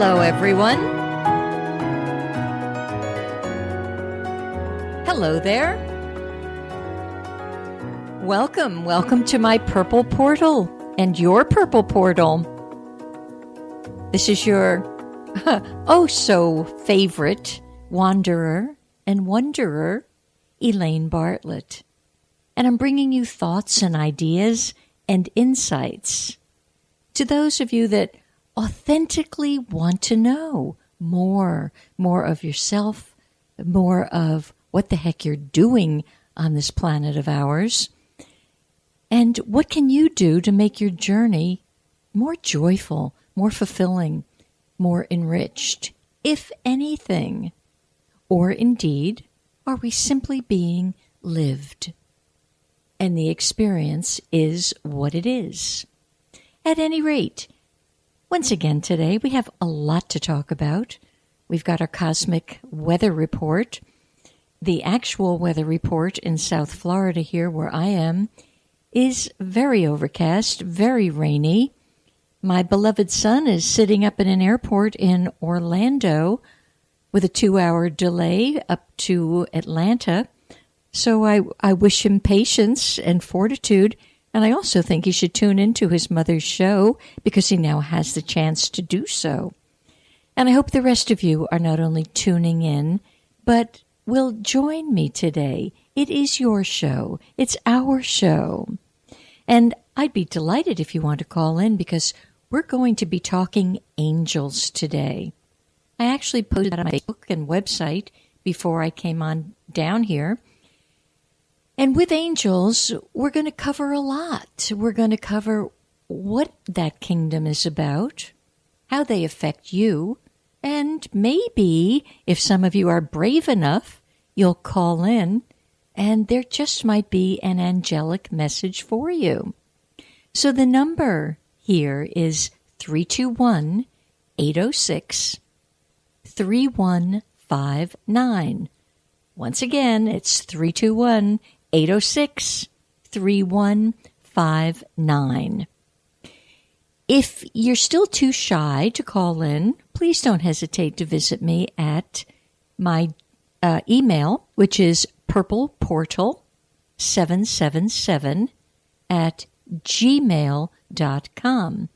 Hello, everyone. Hello there. Welcome to my purple portal and your purple portal. This is your so favorite wanderer and wonderer, Elaine Bartlett. And I'm bringing you thoughts and ideas and insights to those of you that authentically want to know more of yourself, more of what the heck you're doing on this planet of ours, and what can you do to make your journey more joyful, more fulfilling, more enriched, if anything? Or indeed, are we simply being lived? And the experience is what it is. At any rate, once again today, we have a lot to talk about. We've got our cosmic weather report. The actual weather report in South Florida here where I am is very overcast, very rainy. My beloved son is sitting up in an airport in Orlando with a 2-hour delay up to Atlanta. So I wish him patience and fortitude. And I also think he should tune into his mother's show because he now has the chance to do so. And I hope the rest of you are not only tuning in, but will join me today. It is your show. It's our show. And I'd be delighted if you want to call in because we're going to be talking angels today. I actually posted that on my Facebook and website before I came on down here. And with angels, we're going to cover a lot. We're going to cover what that kingdom is about, how they affect you, and maybe, if some of you are brave enough, you'll call in, and there just might be an angelic message for you. So the number here is 321-806-3159. Once again, it's 321-806-3159. If you're still too shy to call in, please don't hesitate to visit me at my email, which is purpleportal777@gmail.com.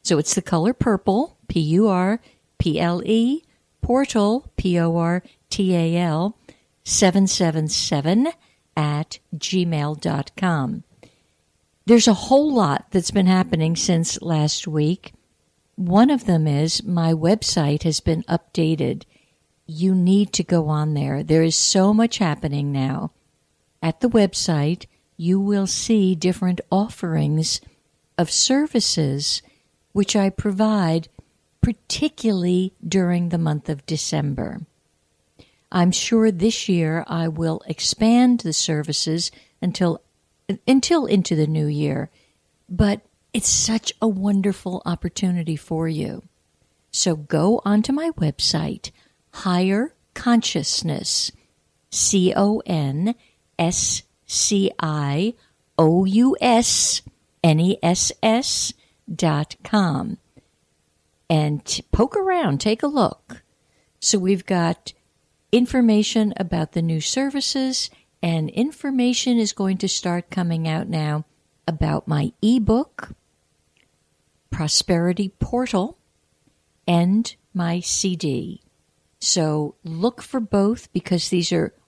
So it's the color purple, P-U-R-P-L-E, portal, P-O-R-T-A-L, 777@gmail.com. There's a whole lot that's been happening since last week. One of them is my website has been updated. You need to go on there. There is so much happening now. At the website, you will see different offerings of services which I provide, particularly during the month of December. I'm sure this year I will expand the services until into the new year, but it's such a wonderful opportunity for you. So go onto my website, Higher Consciousness, CONSCIOUSNESS.com, and poke around, take a look. So we've got information about the new services, and information is going to start coming out now about my ebook, Prosperity Portal, and my CD. So look for both because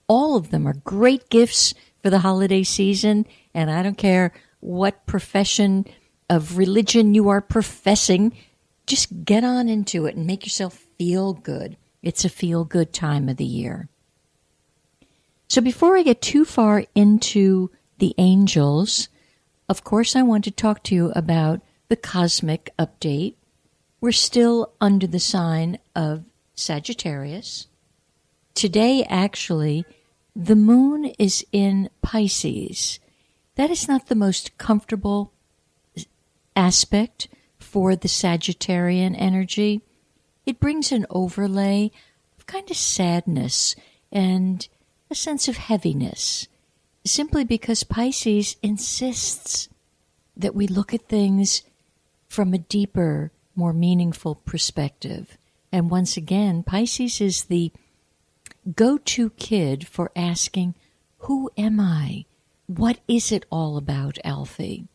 all of them are great gifts for the holiday season, and I don't care what profession of religion you are professing, just get on into it and make yourself feel good. It's a feel-good time of the year. So before I get too far into the angels, of course I want to talk to you about the cosmic update. We're still under the sign of Sagittarius. Today, actually, the moon is in Pisces. That is not the most comfortable aspect for the Sagittarian energy. It brings an overlay of kind of sadness and a sense of heaviness, simply because Pisces insists that we look at things from a deeper, more meaningful perspective. And once again, Pisces is the go-to kid for asking, who am I? What is it all about, Alfie?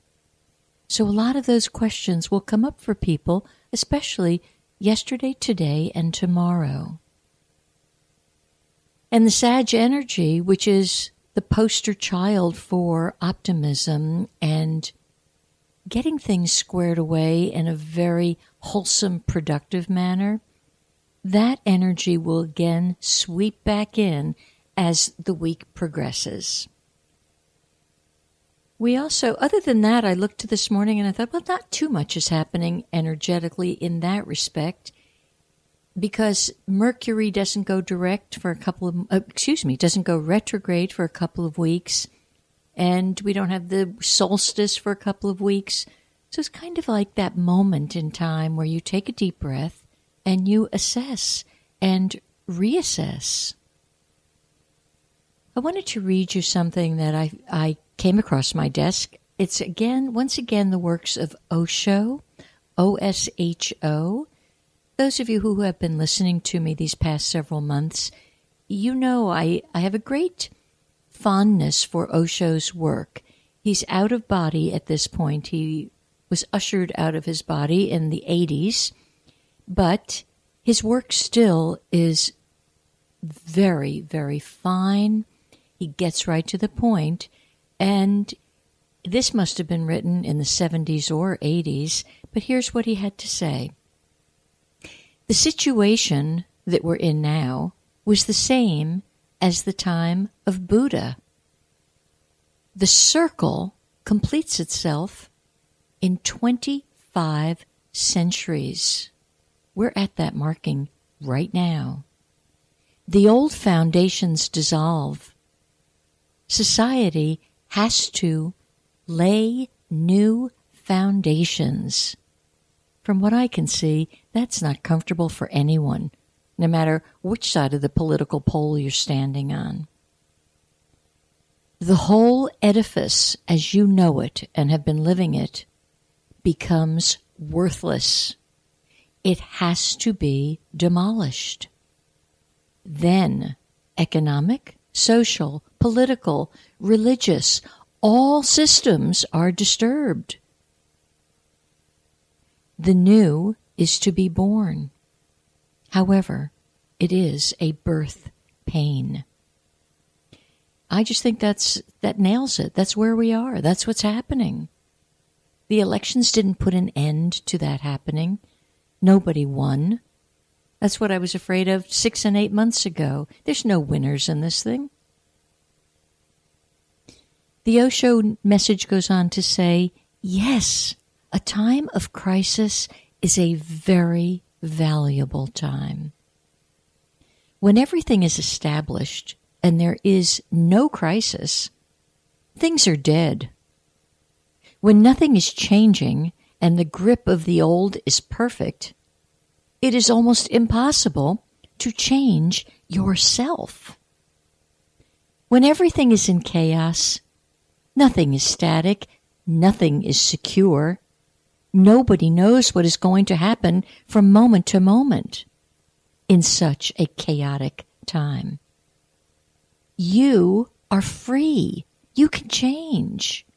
So a lot of those questions will come up for people, especially yesterday, today, and tomorrow. And the Sag energy, which is the poster child for optimism and getting things squared away in a very wholesome, productive manner, that energy will again sweep back in as the week progresses. We also, other than that, I looked this morning and I thought, well, not too much is happening energetically in that respect, because Mercury doesn't go direct for a couple of, doesn't go retrograde for a couple of weeks, and we don't have the solstice for a couple of weeks. So it's kind of like that moment in time where you take a deep breath and you assess and reassess. I wanted to read you something that I came across my desk. It's once again, the works of Osho, O-S-H-O. Those of you who have been listening to me these past several months, you know I have a great fondness for Osho's work. He's out of body at this point. He was ushered out of his body in the 80s, but his work still is very, very fine. He gets right to the point, and this must have been written in the 70s or 80s, but here's what he had to say. The situation that we're in now was the same as the time of Buddha. The circle completes itself in 25 centuries. We're at that marking right now. The old foundations dissolve. Society has to lay new foundations. From what I can see, that's not comfortable for anyone, no matter which side of the political pole you're standing on. The whole edifice, as you know it and have been living it, becomes worthless. It has to be demolished. Then economic, social, political, religious, all systems are disturbed. The new is to be born. However, it is a birth pain. I just think that nails it. That's where we are. That's what's happening. The elections didn't put an end to that happening. Nobody won. That's what I was afraid of 6 and 8 months ago. There's no winners in this thing. The Osho message goes on to say, yes, a time of crisis is a very valuable time. When everything is established and there is no crisis, things are dead. When nothing is changing and the grip of the old is perfect, it is almost impossible to change yourself. When everything is in chaos, nothing is static, nothing is secure. Nobody knows what is going to happen from moment to moment in such a chaotic time. You are free. You can change.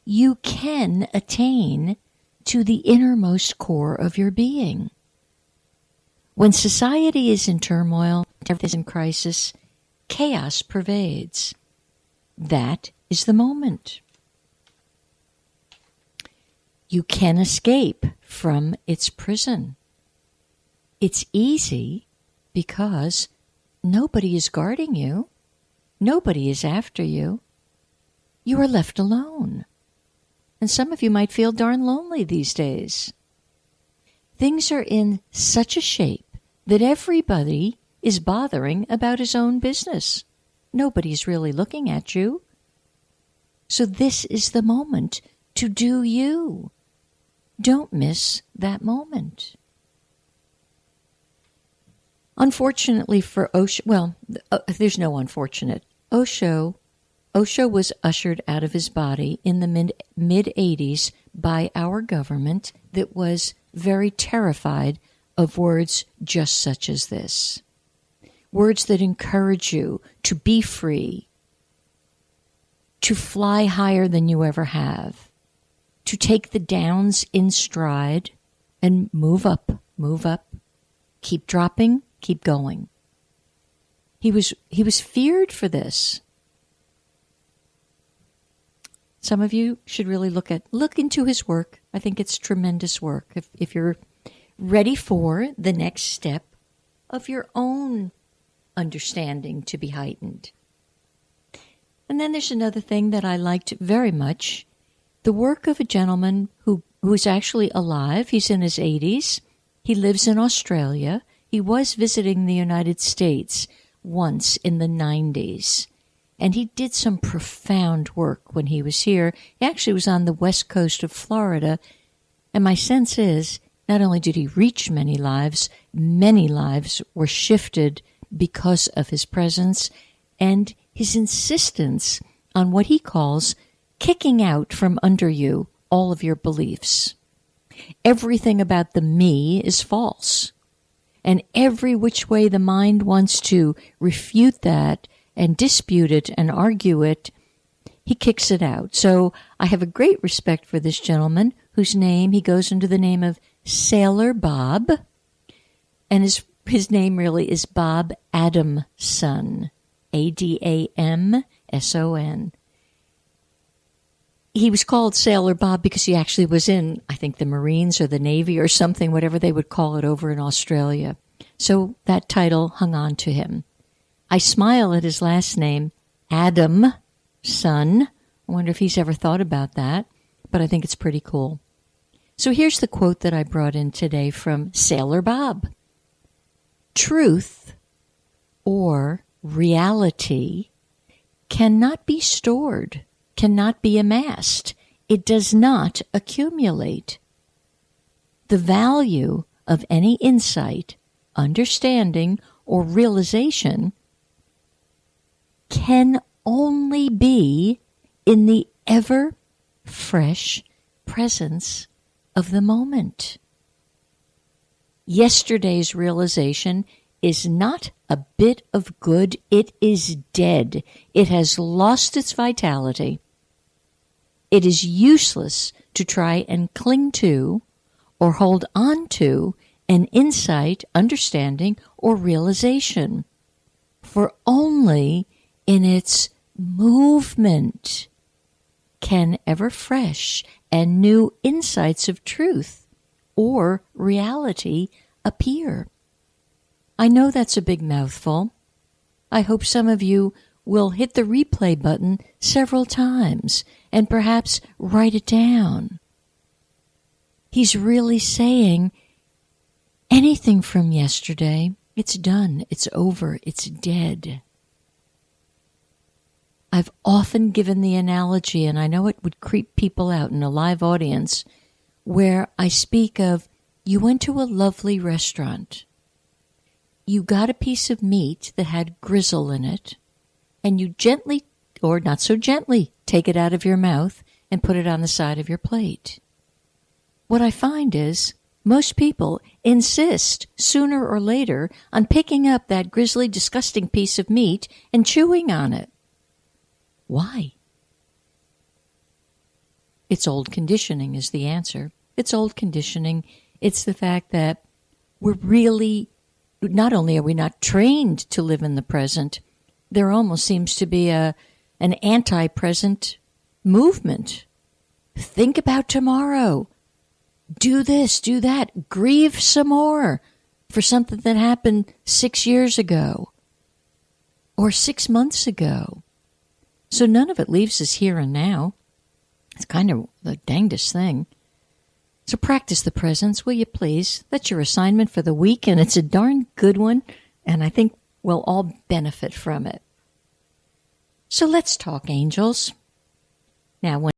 You can attain to the innermost core of your being. When society is in turmoil, everything is in crisis, chaos pervades. That is the moment. You can escape from its prison. It's easy because nobody is guarding you. Nobody is after you. You are left alone. And some of you might feel darn lonely these days. Things are in such a shape that everybody is bothering about his own business. Nobody's really looking at you. So this is the moment to do you. Don't miss that moment. Unfortunately for Osho, there's no unfortunate. Osho was ushered out of his body in the mid-'80s by our government that was very terrified of words just such as this. Words that encourage you to be free, to fly higher than you ever have, to take the downs in stride and move up, keep dropping, keep going. He was feared for this. Some of you should really look into his work. I think it's tremendous work. If you're ready for the next step of your own understanding to be heightened. And then there's another thing that I liked very much. The work of a gentleman who is actually alive. He's in his 80s. He lives in Australia. He was visiting the United States once in the 90s. And he did some profound work when he was here. He actually was on the west coast of Florida. And my sense is, not only did he reach many lives were shifted because of his presence and his insistence on what he calls kicking out from under you all of your beliefs. Everything about the me is false. And every which way the mind wants to refute that and dispute it and argue it, he kicks it out. So I have a great respect for this gentleman whose name, he goes under the name of Sailor Bob. And his name really is Bob Adamson, Adamson. He was called Sailor Bob because he actually was in, I think, the Marines or the Navy or something, whatever they would call it over in Australia. So that title hung on to him. I smile at his last name, Adamson. I wonder if he's ever thought about that, but I think it's pretty cool. So here's the quote that I brought in today from Sailor Bob. Truth or reality cannot be stored, cannot be amassed. It does not accumulate. The value of any insight, understanding, or realization can only be in the ever fresh presence of the moment. Yesterday's realization is not a bit of good. It is dead. It has lost its vitality. It is useless to try and cling to or hold on to an insight, understanding, or realization, for only in its movement can ever fresh and new insights of truth or reality appear. I know that's a big mouthful. I hope some of you will hit the replay button several times and perhaps write it down. He's really saying anything from yesterday, it's done, it's over, it's dead. I've often given the analogy, and I know it would creep people out in a live audience, where I speak of you went to a lovely restaurant. You got a piece of meat that had gristle in it, and you gently, or not so gently, take it out of your mouth and put it on the side of your plate. What I find is most people insist sooner or later on picking up that grisly, disgusting piece of meat and chewing on it. Why? It's old conditioning is the answer. It's old conditioning. It's the fact that we're really, not only are we not trained to live in the present, there almost seems to be an anti-present movement. Think about tomorrow. Do this, do that. Grieve some more for something that happened 6 years ago or 6 months ago. So none of it leaves us here and now. It's kind of the dangdest thing. So practice the presence, will you please? That's your assignment for the week, and it's a darn good one, and I think we'll all benefit from it. So let's talk angels. Now, when